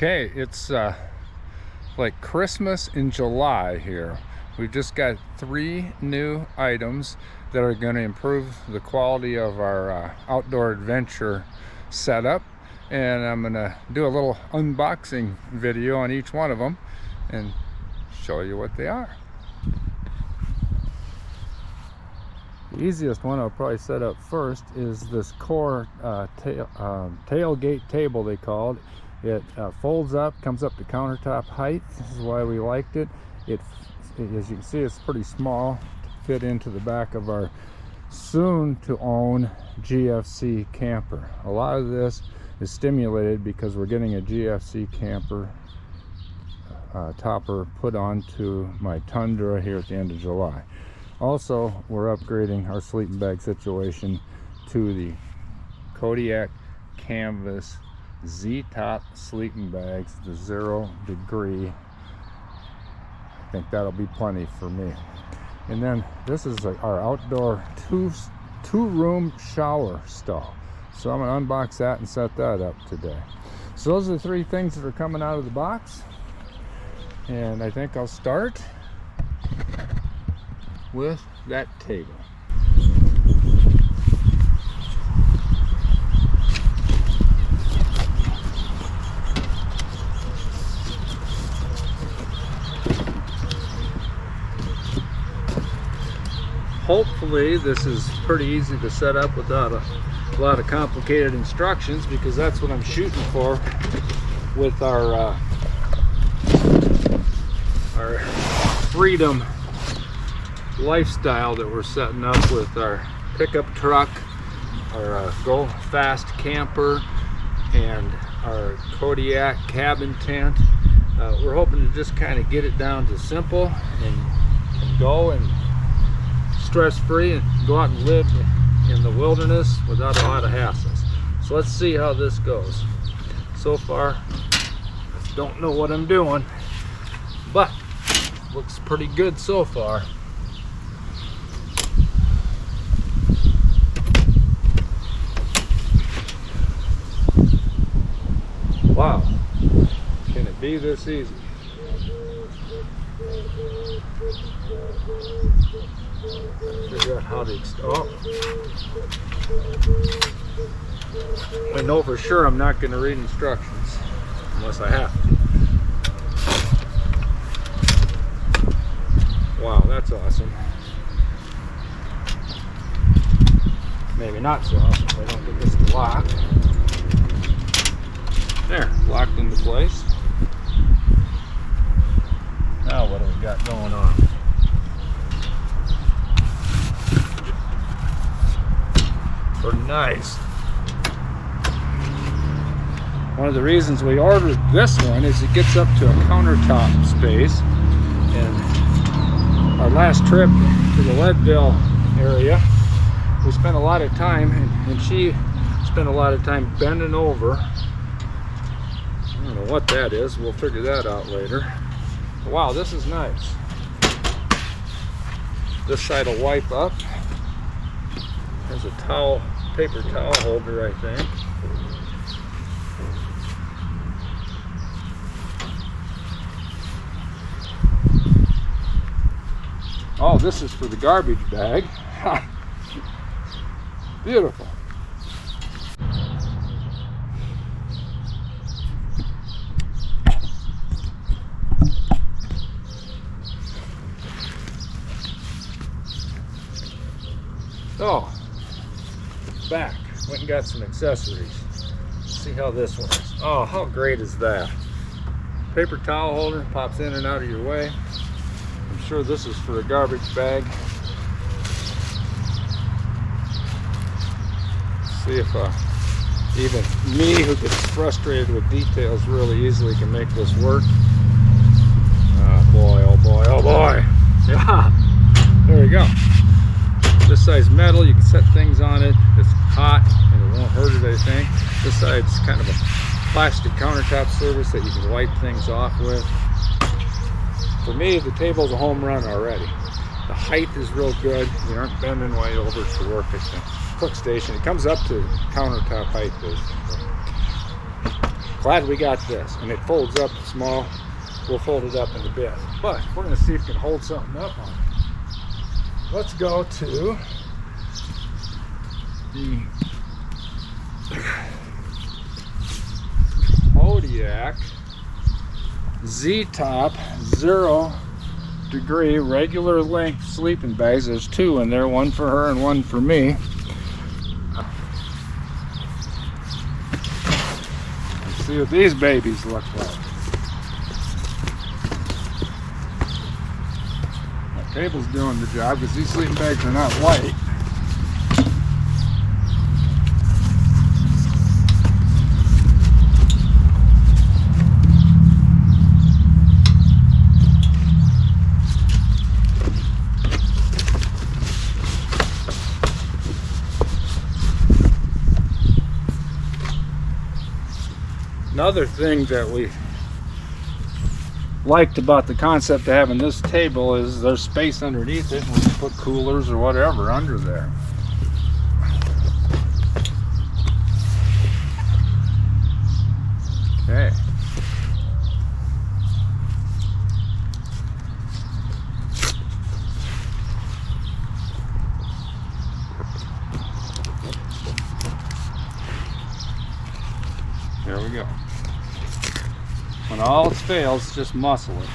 Okay, it's like Christmas in July here. We've just got 3 new items that are going to improve the quality of our outdoor adventure setup, and I'm going to do a little unboxing video on each one of them and show you what they are. The easiest one I'll probably set up first is this core tailgate table, they call it. It folds up, comes up to countertop height. This is why we liked it. As you can see, it's pretty small to fit into the back of our soon-to-own GFC camper. A lot of this is stimulated because we're getting a GFC camper topper put onto my Tundra here at the end of July. Also, we're upgrading our sleeping bag situation to the Kodiak Canvas Z-Top sleeping bags, the 0 degree. I think that'll be plenty for me. And then this is our outdoor two-room shower stall. So I'm gonna unbox that and set that up today. So those are the 3 things that are coming out of the box. And I think I'll start with that table. Hopefully this is pretty easy to set up without a lot of complicated instructions, because that's what I'm shooting for with our freedom lifestyle that we're setting up with our pickup truck, our Go Fast camper, and our Kodiak cabin tent. We're hoping to just kind of get it down to simple and go and stress-free and go out and live in the wilderness without a lot of hassles. So let's see how this goes. So far, I don't know what I'm doing, but looks pretty good so far. Wow, can it be this easy? Figure out how to I know for sure I'm not going to read instructions unless I have to. Wow, that's awesome. Maybe not so awesome if I don't get this to lock. There, locked into place. Now what do we got going on? Pretty nice. One of the reasons we ordered this one is it gets up to a countertop space. And our last trip to the Leadville area, we spent a lot of time, and she spent a lot of time bending over. I don't know what that is. We'll figure that out later. But wow, this is nice. This side will wipe up. There's a paper towel holder, I think. Oh, this is for the garbage bag. Beautiful. Oh, back. Went and got some accessories. Let's see how this works. Oh, how great is that? Paper towel holder, pops in and out of your way. I'm sure this is for a garbage bag. Let's see if even me, who gets frustrated with details really easily, can make this work. Oh boy, oh boy, oh boy. Yeah, there we go. This side's metal, you can set things on it. It's hot and it won't hurt it, I think. This side's kind of a plastic countertop surface that you can wipe things off with. For me, the table's a home run already. The height is real good. You aren't bending way over to work at the cook station. It comes up to countertop height, basically. glad we got this. And it folds up small. We'll fold it up in a bit. But we're going to see if we can hold something up on it. Let's go to the Kodiak Z-Top 0 degree regular length sleeping bags. There's two in there, one for her and one for me. Let's see what these babies look like. That table's doing the job because these sleeping bags are not light. Another thing that we liked about the concept of having this table is there's space underneath it, and we can put coolers or whatever under there. Okay. There we go. When all else fails, just muscle it.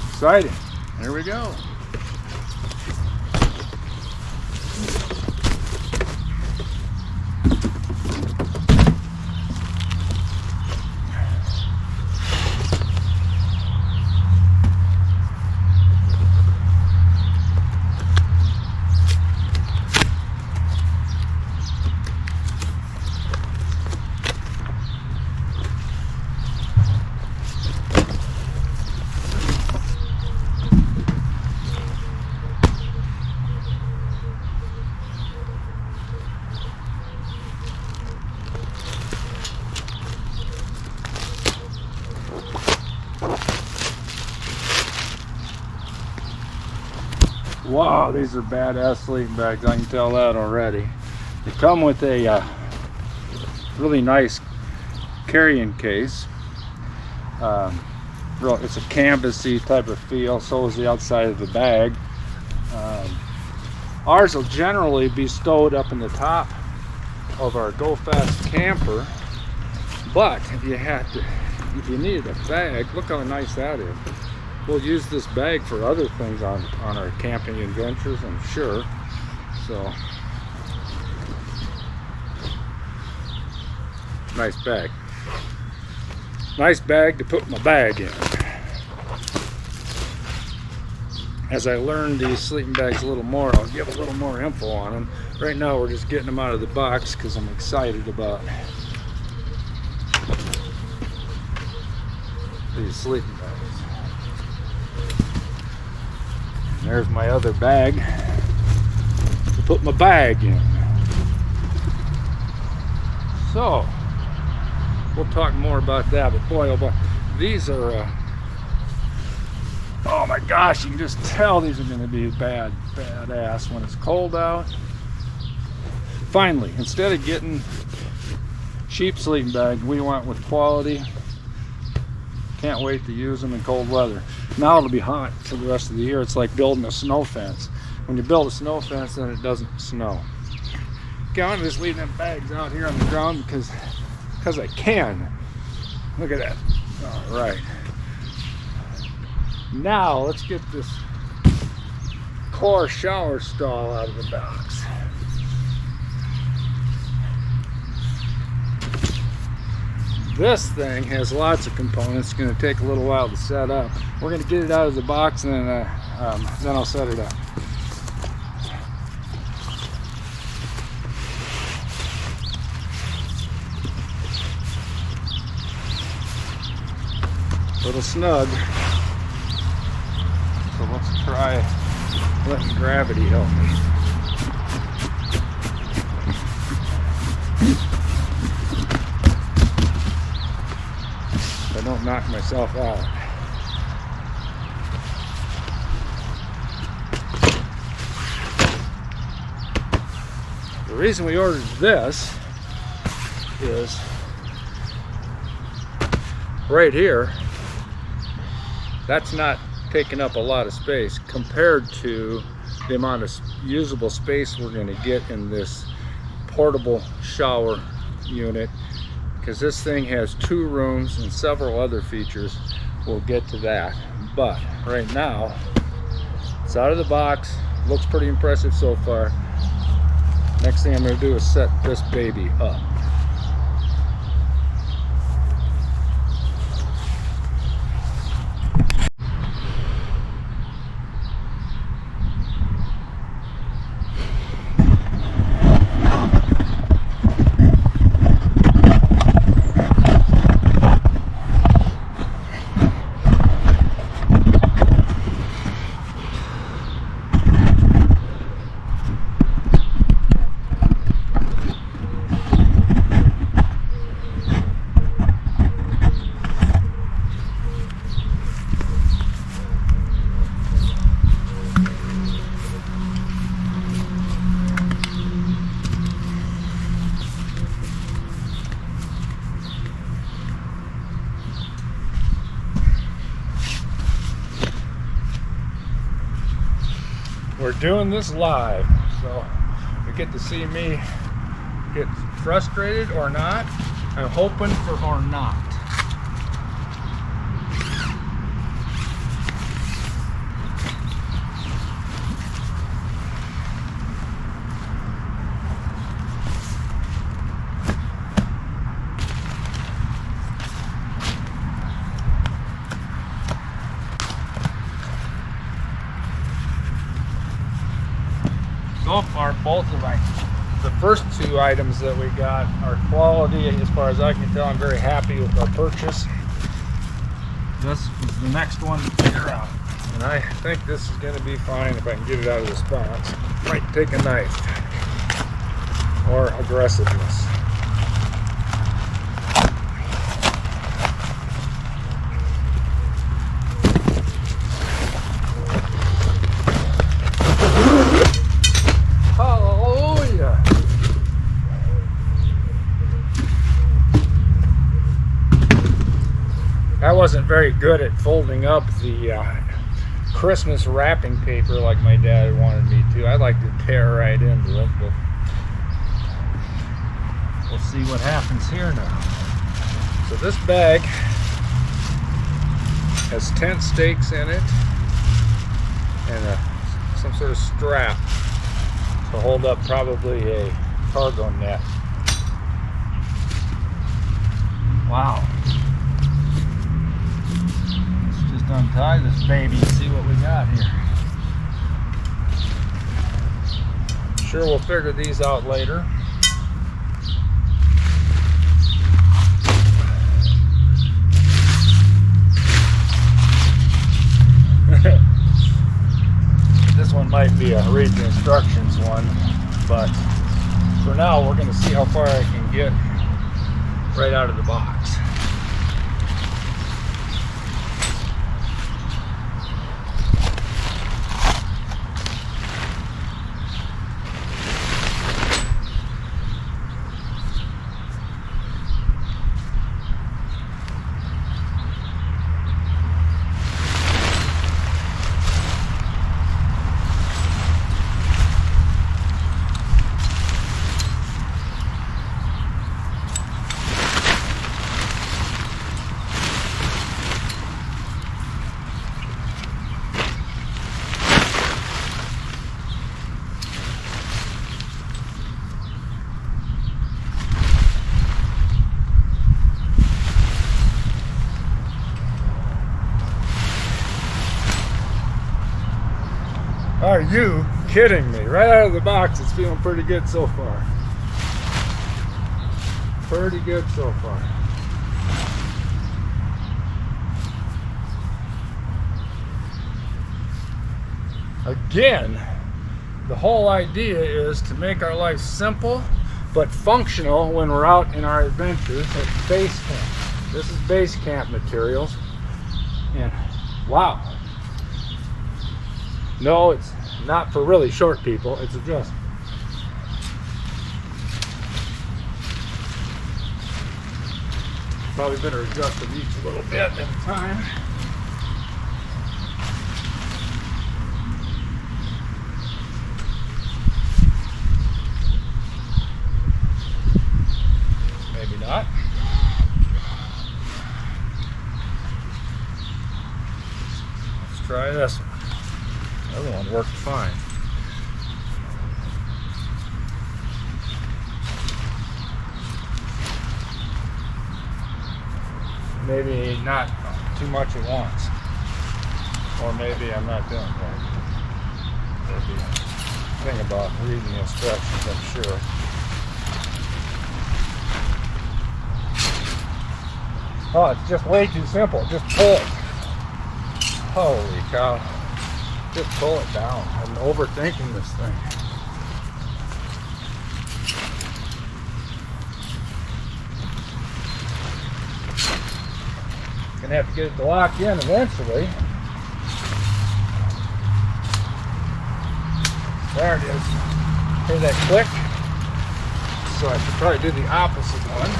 Exciting. There we go. Wow, these are badass sleeping bags. I can tell that already. They come with a really nice carrying case. It's a canvasy type of feel. So is the outside of the bag. Ours will generally be stowed up in the top of our Go Fast camper. But if you needed a bag, look how nice that is. We'll use this bag for other things on our camping adventures, I'm sure. So, nice bag. Nice bag to put my bag in. As I learn these sleeping bags a little more, I'll give a little more info on them. Right now we're just getting them out of the box because I'm excited about these sleeping bags. There's my other bag to put my bag in. So, we'll talk more about that, but boy, oh boy, these are, oh my gosh, you can just tell these are going to be badass when it's cold out. Finally, instead of getting cheap sleeping bags, we went with quality. Can't wait to use them in cold weather. Now it'll be hot for the rest of the year. It's like building a snow fence. When you build a snow fence, then it doesn't snow. Okay, I'm just leaving them bags out here on the ground because I can. Look at that. All right. Now let's get this core shower stall out of the box. This thing has lots of components. It's going to take a little while to set up. We're going to get it out of the box and then I'll set it up. A little snug. So let's try letting gravity help me. If I don't knock myself out. The reason we ordered this is right here, that's not taking up a lot of space compared to the amount of usable space we're going to get in this portable shower unit, because this thing has 2 rooms and several other features. We'll get to that, but right now it's out of the box. Looks pretty impressive so far. Next thing I'm going to do is set this baby up. We're doing this live, so you get to see me get frustrated or not. I'm hoping for or not. So far, both of the first 2 items that we got are quality. As far as I can tell, I'm very happy with our purchase. This is the next one to figure out, and I think this is going to be fine if I can get it out of this box. Might take a knife or aggressiveness. I wasn't very good at folding up the Christmas wrapping paper like my dad wanted me to. I like to tear right into it, but we'll see what happens here now. So this bag has tent stakes in it and some sort of strap to hold up probably a cargo net. Wow. Untie this baby and see what we got here. Sure, we'll figure these out later. This one might be a read the instructions one, but for now we're going to see how far I can get right out of the box. Are you kidding me? Right out of the box, it's feeling pretty good so far. Pretty good so far. Again, the whole idea is to make our life simple but functional when we're out in our adventures at base camp. This is base camp materials. And wow. No, it's not for really short people. It's adjustable. Probably better adjust them each a little bit at a time. Maybe not. Let's try this one. The other one worked fine. Maybe not too much at once, or maybe I'm not doing it right. Maybe think about reading the instructions, I'm sure. Oh, it's just way too simple. Just pull it. Holy cow. Just pull it down. I'm overthinking this thing. Gonna have to get it to lock in eventually. There it is. Hear that click? So I should probably do the opposite one.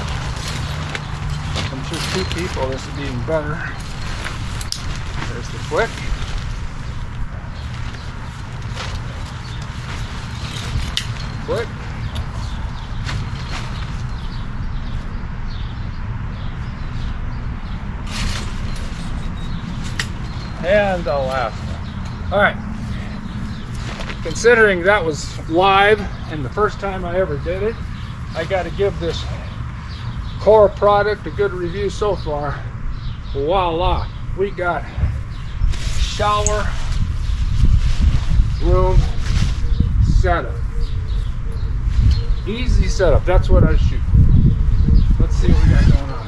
I'm sure 2 people, this would be even better. There's the click. Click. And the last one. All right. Considering that was live and the first time I ever did it, I got to give this Core product a good review so far. Voila. We got shower room setup. Easy setup. That's what I shoot. Let's see what we got going on.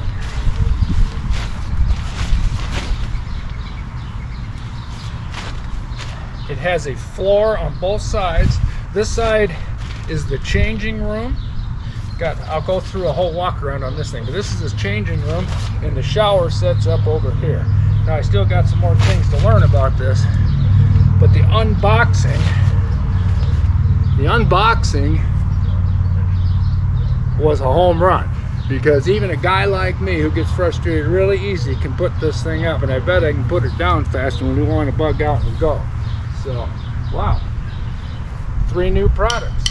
It has a floor on both sides. This side is the changing room. I'll go through a whole walk around on this thing, but this is the changing room, and the shower sets up over here. Now I still got some more things to learn about this, but the unboxing was a home run, because even a guy like me who gets frustrated really easy can put this thing up, and I bet I can put it down faster when we want to bug out and go. So, wow, 3 new products.